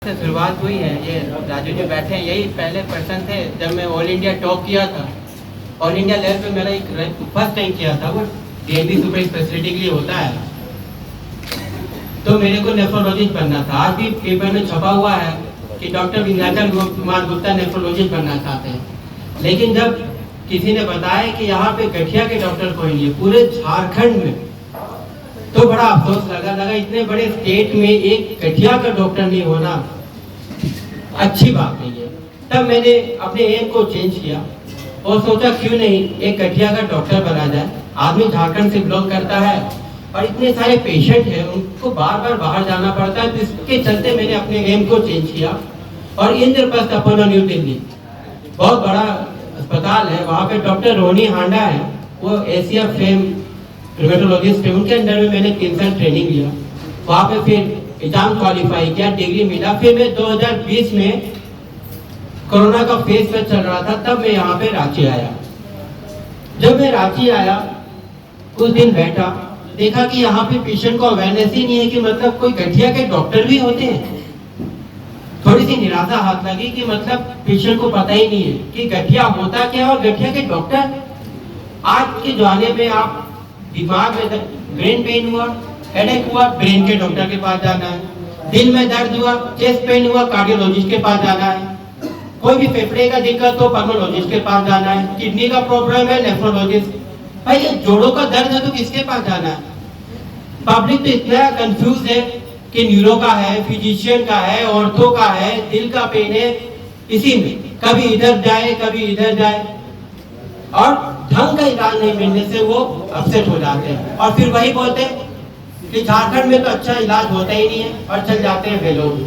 से शुरुआत हुई है। ये राजू जी बैठे हैं, यही पहले पर्सन थे जब मैं ऑल इंडिया टॉप किया था। ऑल इंडिया लेवल पे मेरा एक फर्स्ट रैंक किया था, वो डीएनबी सुपर स्पेशलिटी के लिए होता है। तो मेरे को नेफ्रोलॉजिस्ट बनना था। आज भी पेपर में छपा हुआ है कि डॉक्टर विंध्याचल कुमार गुप्ता नेफ्रोलॉजिस्ट बनना चाहते हैं। लेकिन जब किसी ने बताया कि यहाँ पे गठिया के डॉक्टर कोई नहीं है पूरे झारखंड में, तो बड़ा अफसोस लगा इतने बड़े स्टेट में एक गठिया का डॉक्टर नहीं होना अच्छी बात नहीं है। तब मैंने अपने एम को चेंज किया और सोचा क्यों नहीं एक गठिया का डॉक्टर बना जाए। आदमी झारखंड से बिलोंग करता है और इतने सारे पेशेंट हैं, उनको बार बार बाहर जाना पड़ता है। तो इसके चलते मैंने अपने एम को चेंज किया और इंद्रप्रस्थ अपोलो न्यू दिल्ली बहुत बड़ा अस्पताल है, वहाँ पे डॉक्टर रोनी हांडा है, वो एशिया फेम रुमेटोलॉजिस्ट है। उनके अंडर में मैंने 3 साल ट्रेनिंग लिया, वहाँ पे फिर एग्जाम क्वालिफाई किया, डिग्री मिला। फिर मैं 2020 में कोरोना का फेज में चल रहा था, तब मैं यहाँ पे रांची आया। जब मैं रांची आया कुछ दिन बैठा, देखा कि यहाँ पे पेशेंट को अवेयरनेस ही नहीं है कि मतलब कोई गठिया के डॉक्टर भी होते हैं। थोड़ी सी निराशा हाथ लगी कि मतलब पेशेंट को पता ही नहीं है कि गठिया होता क्या और गठिया के डॉक्टर। आज के जमाने में आप दिमाग में ब्रेन पेन हुआ, हेडेक हुआ, ब्रेन के डॉक्टर के पास जाना है। दिल में दर्द हुआ, चेस्ट पेन हुआ, कार्डियोलॉजिस्ट के पास जाना है। कोई भी फेफड़े का दिक्कत हो, पल्मोलॉजिस्ट के पास जाना है। किडनी का प्रॉब्लम है, नेफ्रोलॉजिस्ट। भाई ये जोड़ों का दर्द है तो किसके पास जाना है? पब्लिक तो इतना कंफ्यूज है कि न्यूरो का है, फिजिशियन का है, ऑर्थो का है, दिल का पेन है, इसी में कभी इधर जाए कभी इधर जाए और ढंग का इलाज नहीं मिलने से वो अपसेट हो जाते हैं और फिर वही बोलते हैं कि झारखंड में तो अच्छा इलाज होता ही नहीं है और चल जाते हैं वेलोर,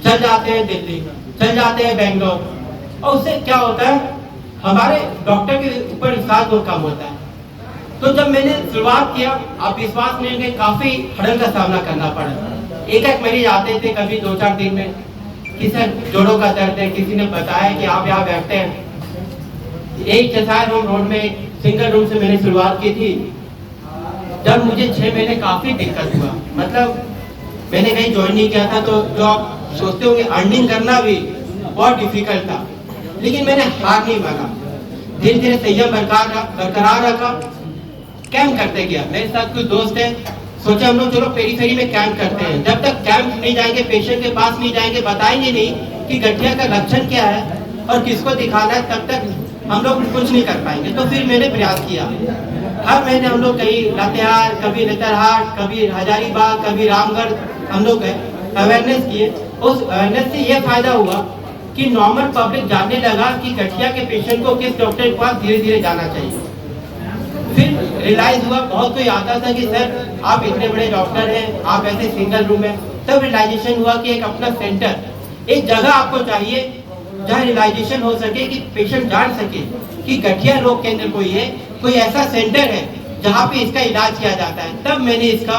चल जाते हैं दिल्ली, चल जाते हैं बेंगलोर। और उससे क्या होता है, हमारे डॉक्टर के ऊपर विश्वास बहुत कम होता है। तो जब मैंने शुरुआत किया, आप विश्वास नहीं करेंगे, काफी हड़ल का सामना करना पड़ा। एक मरीज आते थे कभी 2-4 दिन में कि सर जोड़ों का दर्द है, किसी ने बताया कि आप यहाँ बैठते हैं। एक चसार रोड में एक सिंगल रूम से मैंने शुरुआत की थी। जब मुझे 6 महीने काफी दिक्कत हुआ, मतलब मैंने कहीं ज्वाइन नहीं किया था, तो जो आप सोचते होंगे अर्निंग करना भी बहुत डिफिकल्ट था, लेकिन मैंने हार नहीं माना। धीरे धीरे संयम बरकरार रखा, कैंप करते गया। मेरे साथ कुछ दोस्त हैं, सोचे हम लोग चलो पेरीफेरी में कैंप करते हैं। जब तक कैंप नहीं जाएंगे, पेशेंट के पास नहीं जाएंगे, बताएंगे नहीं कि गठिया का लक्षण क्या है और किसको दिखाना है, तब तक हम लोग कुछ नहीं कर पाएंगे। तो फिर मैंने प्रयास किया, हर महीने हम लोग कहीं लातेहार, कभी नेतरहाट, कभी हजारीबाग, कभी रामगढ़ हम लोग गए, अवेयरनेस किए। उस अवेयरनेस से ये फायदा हुआ कि नॉर्मल पब्लिक जानने लगा कि गठिया के पेशेंट को किस डॉक्टर के पास धीरे धीरे जाना चाहिए। फिर रियलाइज हुआ, बहुत कोई आता था कि सर आप इतने बड़े डॉक्टर हैं, आप ऐसे सिंगल रूम में। तब रियलाइजेशन हुआ कि एक अपना सेंटर, एक जगह आपको चाहिए जहाँ रियलाइजेशन हो सके कि पेशेंट जान सके कि गठिया रोग केंद्र कोई है, कोई ऐसा सेंटर है जहाँ पे इसका इलाज किया जाता है। तब मैंने इसका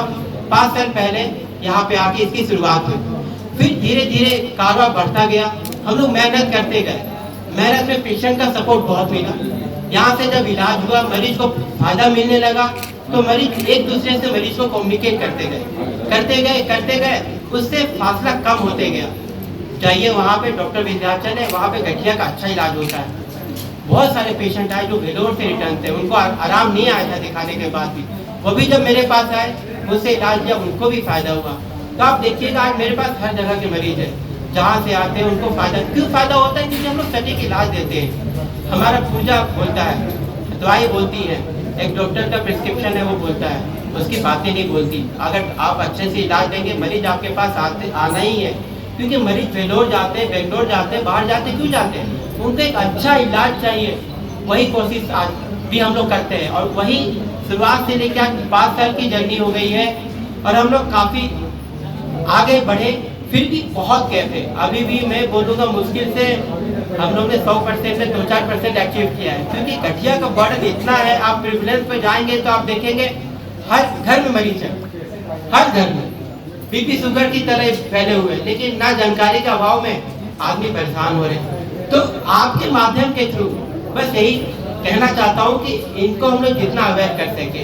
5 साल पहले यहाँ पे आके इसकी शुरुआत हुई। फिर धीरे धीरे कारोबार बढ़ता गया, हम लोग मेहनत करते गए। मेहनत में पेशेंट का सपोर्ट बहुत मिला। यहाँ से जब इलाज हुआ, मरीज को फायदा मिलने लगा, तो मरीज एक दूसरे से मरीज को कम्युनिकेट करते गए, उससे फासला कम होते गया। चाहिए वहाँ पे डॉक्टर विंध्याचल है, वहाँ पे गठिया का अच्छा इलाज होता है। बहुत सारे पेशेंट आए जो वेलोर से रिटर्न थे, उनको आराम नहीं आया था दिखाने के बाद भी, वो भी जब मेरे पास आए, मुझसे इलाज किया, उनको भी फायदा हुआ। तो आप देखिएगा आज मेरे पास हर जगह के मरीज है, जहाँ से आते हैं उनको फायदा। क्यों फायदा होता है? क्योंकि हम लोग सटीक इलाज देते हैं। हमारा पूजा बोलता है, दवाई बोलती है, एक डॉक्टर का प्रिस्क्रिप्शन है वो बोलता है, उसकी बातें नहीं बोलती। अगर आप अच्छे से इलाज देंगे, मरीज आपके पास आना ही है। क्योंकि मरीज वेलोर जाते हैं, बेंगलोर जाते हैं, बाहर जाते क्यों जाते हैं? उनको एक अच्छा इलाज चाहिए। वही कोशिश आज भी हम लोग करते हैं और वही शुरुआत से लेकर आज 5 साल की जर्नी हो गई है और हम लोग काफ़ी आगे बढ़े। फिर भी बहुत गैप है, अभी भी मैं बोलूँगा मुश्किल से हम लोग ने 100% में 2-4% अचीव किया है। क्योंकि गठिया का बर्डन इतना है, आप प्रिविलेंस पे जाएंगे तो आप देखेंगे हर घर में मरीज है, हर घर में बीपी शुगर की तरह फैले हुए, लेकिन ना जानकारी के अभाव में आदमी परेशान हो रहे हैं। तो आपके माध्यम के थ्रू बस यही कहना चाहता हूँ कि इनको हम लोग जितना अवेयर कर सके,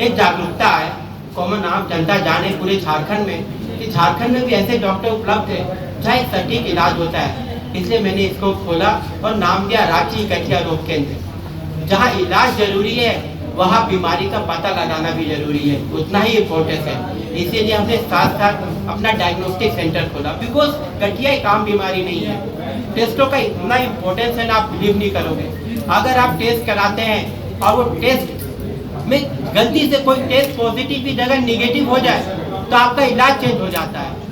एक जागरूकता है, कॉमन आम जनता जाने पूरे झारखंड में कि झारखंड में भी ऐसे डॉक्टर उपलब्ध है जहाँ एक सटीक इलाज होता है। इसलिए मैंने इसको खोला और नाम दिया रांची गठिया रोग केंद्र। जहाँ इलाज जरूरी है वहाँ बीमारी का पता लगाना भी जरूरी है, उतना ही इम्पोर्टेंस है। इसीलिए हमने साथ साथ अपना डायग्नोस्टिक सेंटर खोला, बिकॉज गठिया एक आम बीमारी नहीं है। टेस्टों का इतना इम्पोर्टेंस है ना, आप बिलीव नहीं करोगे। अगर आप टेस्ट कराते हैं और वो टेस्ट में गलती से कोई टेस्ट पॉजिटिव की जगह निगेटिव हो जाए तो आपका इलाज चेंज हो जाता है।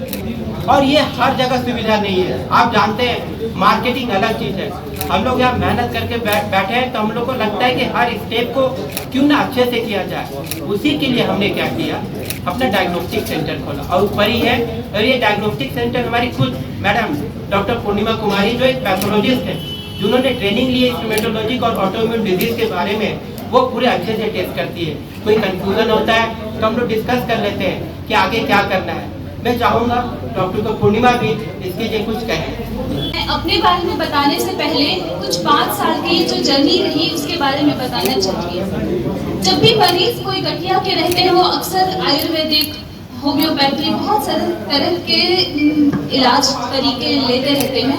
और ये हर जगह सुविधा नहीं है। आप जानते हैं मार्केटिंग अलग चीज़ है। हम लोग यहाँ मेहनत करके बैठे हैं तो हम लोग को लगता है कि हर स्टेप को क्यों ना अच्छे से किया जाए। उसी के लिए हमने क्या किया, अपना डायग्नोस्टिक सेंटर खोला और ऊपर ही है। और ये डायग्नोस्टिक सेंटर हमारी खुद मैडम डॉक्टर पूर्णिमा कुमारी जो एक पैथोलॉजिस्ट है, जिन्होंने ट्रेनिंग ली है इंस्ट्रूमेंटोलॉजी और ऑटोइम्यून डिजीज के बारे में, वो पूरे अच्छे से टेस्ट करती है। कोई कंफ्यूजन होता है तो हम लोग डिस्कस कर लेते हैं कि आगे क्या करना है। मैं चाहूँगा डॉक्टर को पूर्णिमा भी इसके लिए कुछ कहें। मैं अपने बारे में बताने से पहले कुछ 5 साल की जो जर्नी रही उसके बारे में बताना चाहती हूँ। जब भी मरीज कोई गठिया के रहते हैं वो अक्सर आयुर्वेदिक, होम्योपैथी, बहुत सारे तरह के इलाज तरीके लेते रहते हैं।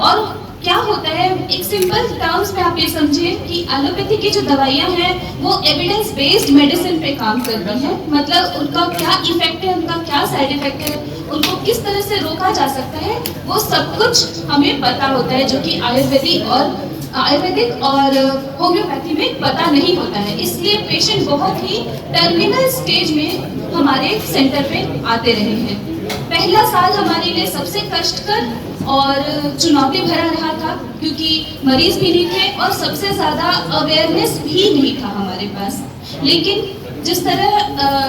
और क्या होता है, एक सिंपल टर्म्स में आप ये समझिए कि एलोपैथी की जो दवाइयाँ हैं वो एविडेंस बेस्ड मेडिसिन पे काम करती हैं। मतलब उनका क्या इफेक्ट है, उनका क्या साइड इफेक्ट है, उनको किस तरह से रोका जा सकता है, वो सब कुछ हमें पता होता है, जो कि आयुर्वेदिक और होम्योपैथी में पता नहीं होता है। इसलिए पेशेंट बहुत ही टर्मिनल स्टेज में हमारे सेंटर पे आते रहे हैं। पहला साल हमारे लिए सबसे कष्टकर और चुनौती भरा रहा था, क्योंकि मरीज भी नहीं थे और सबसे ज़्यादा अवेयरनेस भी नहीं था हमारे पास। लेकिन जिस तरह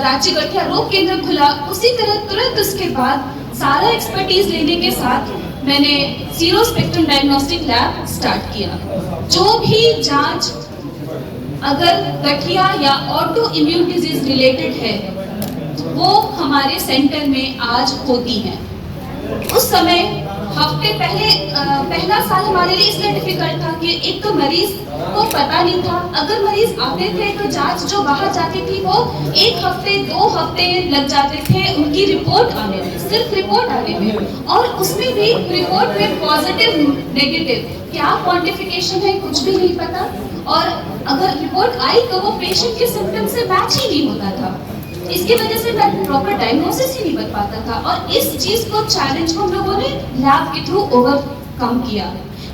रांची गठिया रोग केंद्र खुला, उसी तरह तुरंत उसके बाद सारा एक्सपर्टीज लेने के साथ मैंने sero spectrum diagnostic lab start किया। जो भी जांच अगर गठिया या ऑटो इम्यून डिजीज रिलेटेड है वो हमारे सेंटर में आज होती है। उस समय हफ्ते पहले पहला साल हमारे लिए इसलिए डिफिकल्ट था कि एक तो मरीज को पता नहीं था। अगर मरीज आते थे तो जांच जो बाहर जाती थी वो 1 हफ्ते 2 हफ्ते लग जाते थे उनकी रिपोर्ट आने में, सिर्फ रिपोर्ट आने में। और उसमें भी रिपोर्ट में पॉजिटिव नेगेटिव क्या क्वांटिफिकेशन है कुछ भी नहीं पता। और अगर रिपोर्ट आई तो वो पेशेंट के सिम्टम से मैच ही नहीं होता था। इसकी वजह से प्रॉपर डायग्नोसिस ही नहीं बन पाता था। और इस चीज को चैलेंज को हम लोगों ने लैब के थ्रू ओवरकम किया।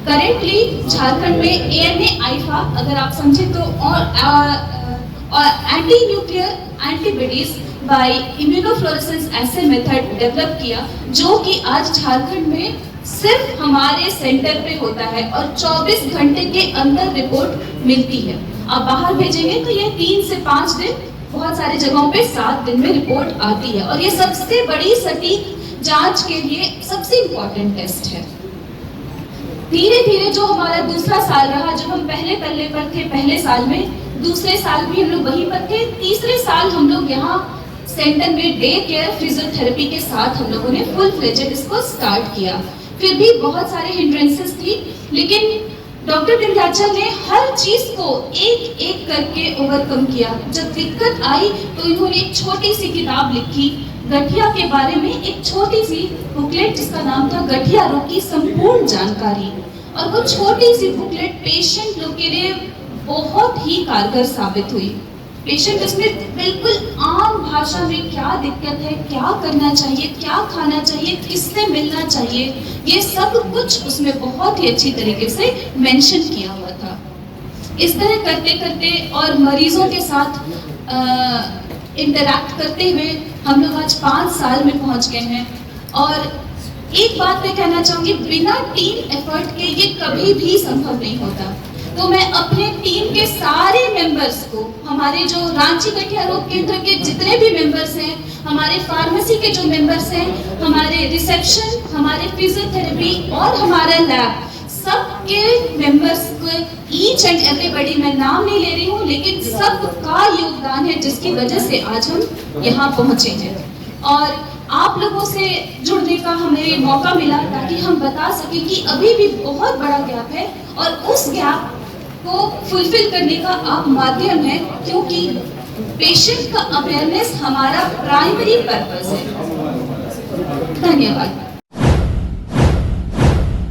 करेंटली झारखंड में ANA AIFA अगर आप समझे तो और anti nuclear antibodies by immunofluorescence ऐसे मेथड डेवलप किया, जो कि आज झारखंड में सिर्फ हमारे सेंटर पे होता है और 24 घंटे के अंदर रिपोर्ट मिलती है। आप बाहर भेजेंगे तो ये 3 से 5 दिन, बहुत सारी जगहों पे 7 दिन में रिपोर्ट आती है। और ये सबसे बड़ी सटीक जांच के लिए सबसे इम्पोर्टेंट टेस्ट है। धीरे धीरे जो हमारा दूसरा साल रहा, जब हम पहले पल्ले पर थे पहले साल में, दूसरे साल भी हम लोग वहीं पर थे, तीसरे साल हम लोग यहाँ सेंटर में डे केयर फिजियोथेरेपी के साथ हम लोगों ने फुल फ्लेजेड इसको स्टार्ट किया। फिर भी बहुत सारे हिंड्रेंसेस थी, लेकिन डॉक्टर विंध्याचल ने हर चीज को एक एक करके ओवरकम किया। जब दिक्कत आई तो इन्होंने एक छोटी सी किताब लिखी गठिया के बारे में, एक छोटी सी बुकलेट जिसका नाम था गठिया रोग की संपूर्ण जानकारी। और वो छोटी सी बुकलेट पेशेंट लोग के लिए बहुत ही कारगर साबित हुई। पेशेंट उसमें बिल्कुल आम भाषा में क्या दिक्कत है, क्या करना चाहिए, क्या खाना चाहिए, किससे मिलना चाहिए, ये सब कुछ उसमें बहुत ही अच्छी तरीके से मेंशन किया हुआ था। इस तरह करते करते और मरीजों के साथ इंटरैक्ट करते हुए हम लोग आज 5 साल में पहुंच गए हैं। और एक बात मैं कहना चाहूँगी, बिना टीम एफर्ट के ये कभी भी संभव नहीं होता। तो मैं अपने टीम के सारे मेंबर्स को, हमारे जो रांची गठिया रोग केंद्र के जितने भी मेंबर्स हैं, हमारे फार्मेसी के जो मेंबर्स हैं, हमारे रिसेप्शन, हमारे फिजियोथेरेपी और हमारा लैब, सबके मेंबर्स को ईच एंड एवरीबॉडी, मैं नाम नहीं ले रही हूँ, लेकिन सबका योगदान है जिसकी वजह से आज हम यहाँ पहुँचे हैं। और आप लोगों से जुड़ने का हमें मौका मिला ताकि हम बता सकें कि अभी भी बहुत बड़ा गैप है और उस गैप को फुलफिल करने का आप माध्यम है, क्योंकि पेशेंट का अवेयरनेस हमारा प्राइमरी पर्पस है। धन्यवाद।